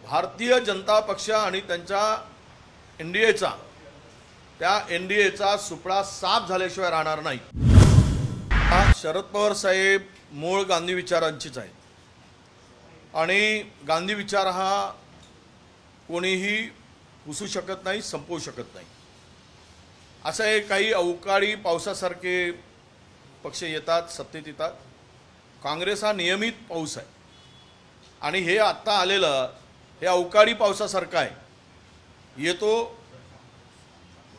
भारतीय जनता पक्ष आणि त्यांच्या एनडीएचा त्या एनडीएचा सुपडा साफ झाल्याशिवाय राहणार नाही। शरद पवार साहेब मूळ गांधी विचारांचीच आहेत आणि गांधी विचार हा कोणीही पुसू शकत नाही, संपवू शकत नाही। असे काही अवकाळी पावसासारखे पक्ष येतात, सत्तेत येतात। काँग्रेस हा नियमित पाऊस आहे आणि हे आता आलेलं हे अवकाळी पावसासारखं आहे। येतो,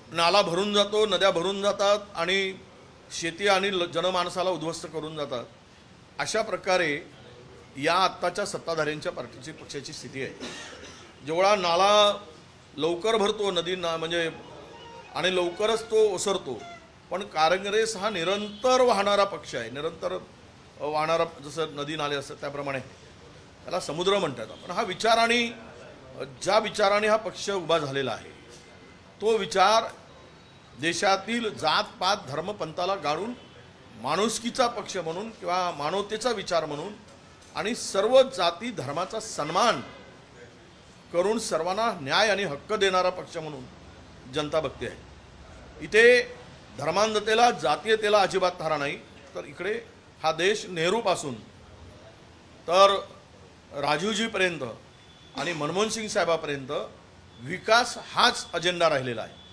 नाला भरून जातो, नद्या भरून जातात आणि शेती आणि जनमानसाला उद्ध्वस्त करून जातात। अशा प्रकारे या आत्ताच्या सत्ताधाऱ्यांच्या पार्टीची पक्षाची स्थिती आहे। जेवढा नाला लवकर भरतो नदी म्हणजे आणि लवकरच तो ओसरतो, पण काँग्रेस हा निरंतर वाहणारा पक्ष आहे। निरंतर वाहणारा, जसं नदी नाले असतात त्याप्रमाणे त्याला समुद्र म्हणतात। पण हा विचार आणि ज्या विचाराने हा पक्ष उभा झालेला आहे तो विचार देशातील जात पात धर्म पंथाला गाळून माणुसकीचा पक्ष म्हणून किंवा मानवतेचा विचार म्हणून आणि सर्व जाती धर्माचा सन्मान करून सर्वांना न्याय आणि हक्क देणारा पक्ष म्हणून जनता बघते आहे। इथे धर्मांधतेला जातीयतेला अजिबात थारा नाही। तर इकडे हा देश नेहरूपासून तर राजीवजीपर्यंत आणि मनमोहन सिंग साहेबांपर्यंत विकास हाच अजेंडा राहिलेला आहे।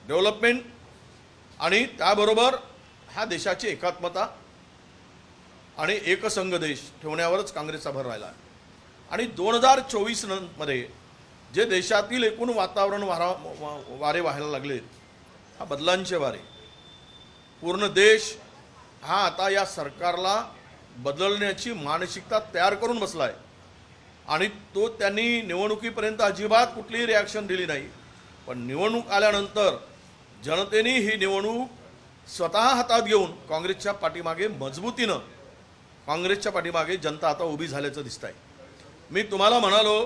डेव्हलपमेंट आणि त्याबरोबर ह्या देशाची एकात्मता आणि एकसंघ देश ठेवण्यावरच काँग्रेसचा भर राहिला आहे। आणि 2024 मध्ये जे देशातील एकूण वातावरण वारे व्हायला लागले, हा बदलांचे वारे, पूर्ण देश हा आता या सरकारला बदलण्याची मानसिकता तयार करून बसला आहे आणि तो त्यांनी निवडणुकीपर्यंत अजिबात कुठलीही रिॲक्शन दिली नाही। पण निवडणूक आल्यानंतर जनतेने ही निवडणूक स्वतः हातात घेऊन काँग्रेसच्या पाठीमागे मजबूतीनं काँग्रेसच्या पाठीमागे जनता आता उभी झाल्याचं दिसतंय। मी तुम्हाला म्हणालो,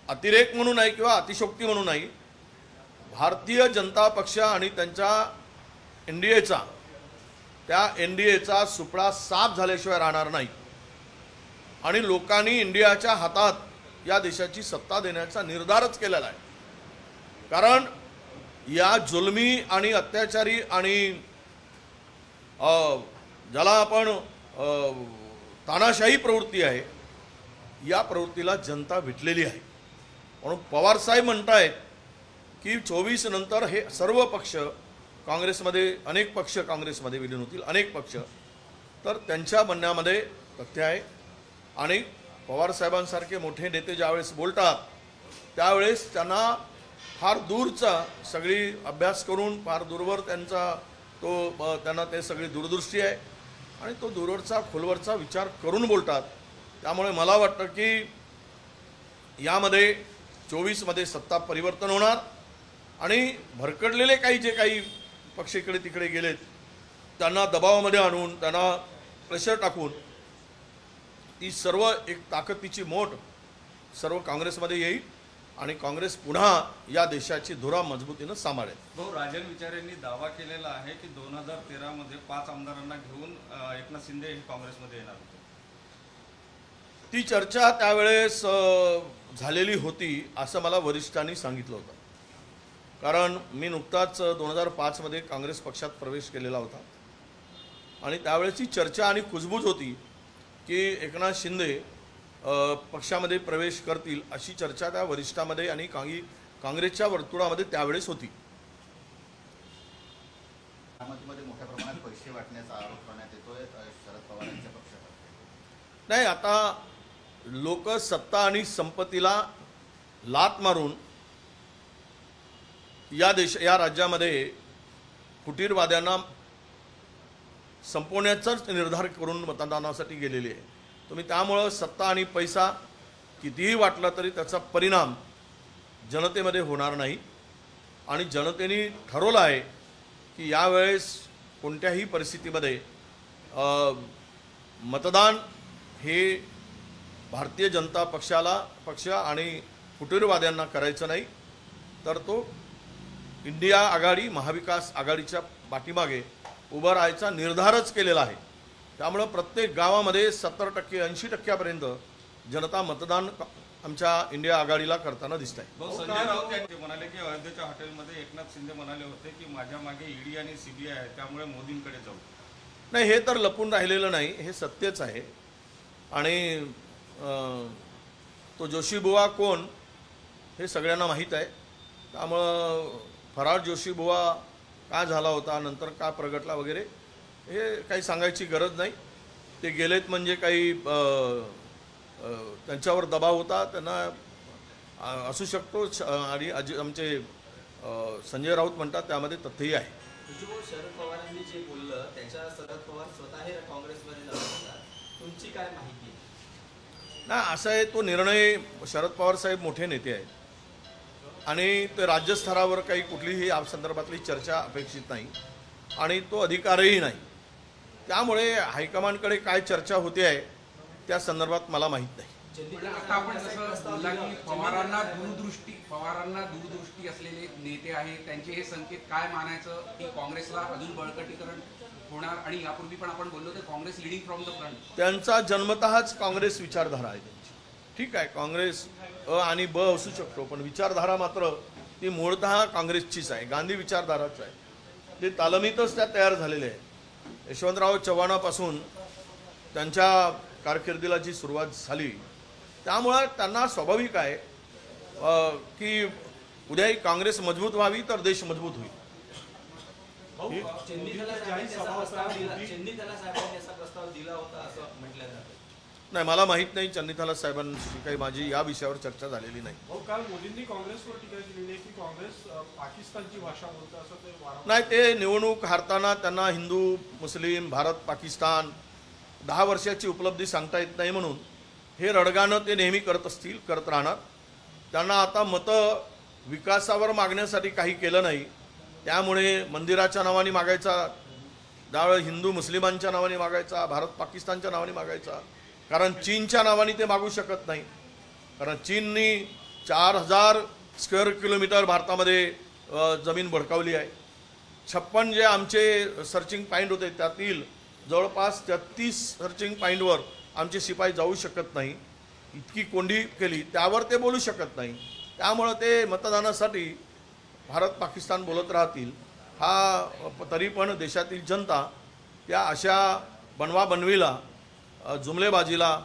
अतिरेक म्हणून नाही किंवा अतिशोक्ती म्हणून नाही, भारतीय जनता पक्ष आणि त्यांच्या एनडीएचा त्या एनडीएचा सुपडा साफ झाल्याशिवाय राहणार नाही आणि लोकांनी इंडियाच्या हातात या देशाची सत्ता देण्याचा निर्धारच केलेला आहे। कारण या जुलमी आणि अत्याचारी आणि ज्याला आपण तानाशाही प्रवृत्ती आहे, या प्रवृत्तीला जनता विटलेली आहे। म्हणून पवार साहेब म्हणतायत की 24 नंतर हे सर्व पक्ष काँग्रेसमध्ये, अनेक पक्ष काँग्रेसमध्ये विलीन होतील, अनेक पक्ष, तर त्यांच्या म्हणण्यामध्ये तथ्य आहे। आणि पवार साहेबांसारखे मोठे नेते ज्यावेळेस बोलतात त्यावेळेस त्यांना फार दूरचा सगळी अभ्यास करून फार दूरवर त्यांना ते सगळी दूरदृष्टी आहे आणि तो दूरवरचा खोलवरचा विचार करून बोलतात। त्यामुळे मला वाटतं की यामध्ये 24 मध्ये सत्ता परिवर्तन होणार आणि भरकडलेले जे काही पक्ष इकडे तिकडे गेलेत त्यांना दबावामध्ये आणून, त्यांना प्रेशर टाकून ती सर्व एक ताकदीची मोठ सर्व काँग्रेसमध्ये येईल आणि काँग्रेस पुन्हा या देशाची धुरा मजबूतीनं सांभाळेल। भाऊ, राजन विचार यांनी दावा केलेला आहे की 2013 मध्ये 5 आमदारांना घेऊन एकनाथ शिंदे हे काँग्रेसमध्ये येणार होते। ती चर्चा त्यावेळेस झालेली होती असं मला वरिष्ठांनी सांगितलं होतं। कारण मी नुकताच 2005 मध्ये काँग्रेस पक्षात प्रवेश केलेला होता आणि त्यावेळेची चर्चा आणि कुजबूज होती की एकनाथ शिंदे पक्षामध्ये प्रवेश करतील अशी चर्चा त्या वरिष्ठामध्ये आणि काँग्रेसच्या वर्तुळामध्ये त्यावेळेस होती। मोठ्या प्रमाणात पैसे वाटण्याचा आरोप करण्यात येतोय शरद पवारांच्या पक्षातर्फे। नाही, आता लोक सत्ता आणि संपत्तीला लात मारून या राज्यामध्ये फुटीरवाद्यांना संपवण्याचाच निर्धार करून मतदानासाठी गेलेली आहे। तुम्ही त्यामुळं सत्ता आणि पैसा कितीही वाटला तरी त्याचा परिणाम जनतेमध्ये होणार नाही आणि जनतेने ठरवलं आहे की यावेळेस कोणत्याही परिस्थितीमध्ये मतदान हे भारतीय जनता पक्ष आणि फुटीरवाद्यांना करायचं नाही, तर तो इंडिया आघाडी महाविकास आघाडीच्या पाठीमागे उभा राहायचा निर्धारच केलेला आहे। त्यामुळे प्रत्येक गावामध्ये 70% 80% जनता मतदान आमच्या इंडिया आघाडीला करताना दिसत आहे. भाऊ, संजय राऊत यांनी म्हणाले की अयोध्येच्या हॉटेलमध्ये एकनाथ शिंदे म्हणाले होते की माझ्या मागे ईडी आणि सीबीआय आहे, त्यामुळे मोदींकडे जाऊ. नाही, हे तर लपून राहिलेलं नाही, हे सत्यच आहे. आणि तो जोशीबुवा कोण हे सगळ्यांना माहीत आहे. त्यामुळं फरार जोशीबुवा का झाला होता, नंतर का प्रगटला वगैरे हे काही सांगायची गरज नाही. ते गेलेत म्हणजे काही त्यांच्यावर दबाव होता, त्यांना असू शकतो. आणि आमचे संजय राऊत म्हणतात त्यामध्ये तथ्यही आहे. शरद पवारांनी जे बोललं त्याच्या शरद पवार स्वतः हे काँग्रेसमध्ये जात होतात, तुमची काय माहिती? ना असं आहे, तो निर्णय शरद पवार साहेब मोठे नेते आहेत आणि ते राज्यस्तरावर काही कुठलीही या संदर्भातली चर्चा अपेक्षित नाही आणि तो अधिकारही नाही. त्यामुळे हायकमांडकडे काय चर्चा होते आहे त्या संदर्भात मला माहीत नाही. आता आपण जसं बोलला की पवारांना दूरदृष्टी असलेले नेते आहेत, त्यांचे हे संकेत काय मानायचं की काँग्रेसला अजून बळकटीकरण होणार? आणि यापूर्वी पण आपण बोललो तर Congress leading from the front. त्यांचा जन्मतःच काँग्रेस विचारधारा आहे त्यांची. ठीक आहे, काँग्रेस अ आणि ब असू शकतो, पण विचारधारा मात्र ती मूळतः काँग्रेसचीच आहे, गांधी विचारधाराच आहे. ते तालमीतच त्या तयार झालेले आहे. यशवंतराव चव्हाणापासून त्यांच्या कारकिर्दीला जी सुरुवात झाली त्यामुळं त्यांना स्वाभाविक आहे की उद्याही काँग्रेस मजबूत व्हावी तर देश मजबूत होईल. चेन्नई साहेबांनी असा प्रस्ताव दिला होता असं म्हटलं जातं. नाही, मला माहीत नाही. चन्नीथाला साहेबांशी काही माझी या विषयावर चर्चा झालेली नाही. काल मोदींनी काँग्रेसवर टीका केलेली आहे की काँग्रेस पाकिस्तानची भाषा बोलतं असं ते वारंवार. नाही, ते निवडणूक हारताना त्यांना हिंदू मुस्लिम भारत पाकिस्तान 10 वर्षाची उपलब्धी सांगता येत नाही म्हणून हे रडगाणं ते नेहमी करत असतील, करत राहणार. त्यांना आता मतं विकासावर मागण्यासाठी काही केलं नाही, त्यामुळे मंदिराच्या नावाने मागायचा, त्यावेळेस हिंदू मुस्लिमांच्या नावाने मागायचा, भारत पाकिस्तानच्या नावाने मागायचा. कारण चीनच्या नावाने ते मागू शकत नाही, कारण चीननी 4000 स्क्वेअर किलोमीटर भारतामध्ये जमीन बळकावली आहे. 56 जे आमचे सर्चिंग पॉईंट होते त्यातील जवळपास 33 सर्चिंग पॉईंटवर आमचे शिपाई जाऊ शकत नाही. इतकी कोंडी केली, त्यावर ते बोलू शकत नाही. त्यामुळं ते मतदानासाठी भारत पाकिस्तान बोलत राहतील. तरी पण देशातील जनता त्या अशा बनवाबनवीला जुमलेबाजीला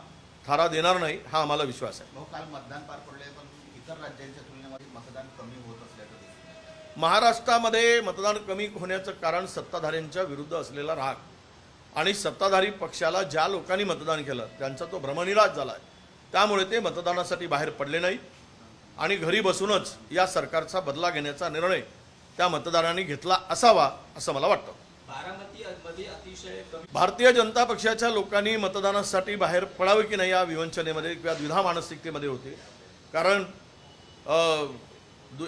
थारा देणार नाही, हा आम्हाला विश्वास आहे. भाऊ, काल मतदान पार पडले पण इतर राज्यांच्या तुलनेमध्ये मतदान कमी होत असल्याचं दिसतं. महाराष्ट्रामध्ये मतदान कमी होण्याचं कारण सत्ताधाऱ्यांच्या विरुद्ध असलेला राग आणि सत्ताधारी पक्षाला ज्या लोकांनी मतदान केलं त्यांचा तो भ्रमनिरास झाला आहे. त्यामुळे ते मतदानासाठी बाहेर पडले नाहीत आणि घरी बसूनच या सरकारचा बदला घेण्याचा निर्णय त्या मतदारांनी घेतला असावा असं मला वाटतं. बारामतीमध्ये अतिशय कमी. भारतीय जनता पक्षाच्या लोकांनी मतदानासाठी बाहेर पडावे की नाही या विवंचनेमध्ये किंवा द्विधा मानसिकतेमध्ये होते. कारण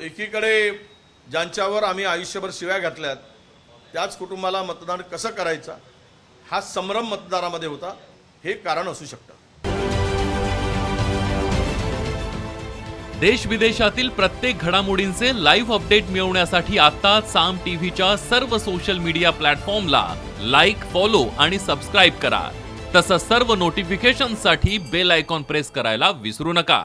एकीकडे ज्यांच्यावर आम्ही आयुष्यभर शिव्या घातल्यात त्याच कुटुंबाला मतदान कसं करायचं हा संभ्रम मतदारामध्ये होता, हे कारण असू शकतं. देश विदेशातील प्रत्येक घडामोडींचे लाईव्ह अपडेट मिळवण्यासाठी आता साम टीव्हीच्या सर्व सोशल मीडिया प्लॅटफॉर्मला लाईक, फॉलो आणि सबस्क्राईब करा. तसंच सर्व नोटिफिकेशनसाठी बेल आयकॉन प्रेस करायला विसरू नका.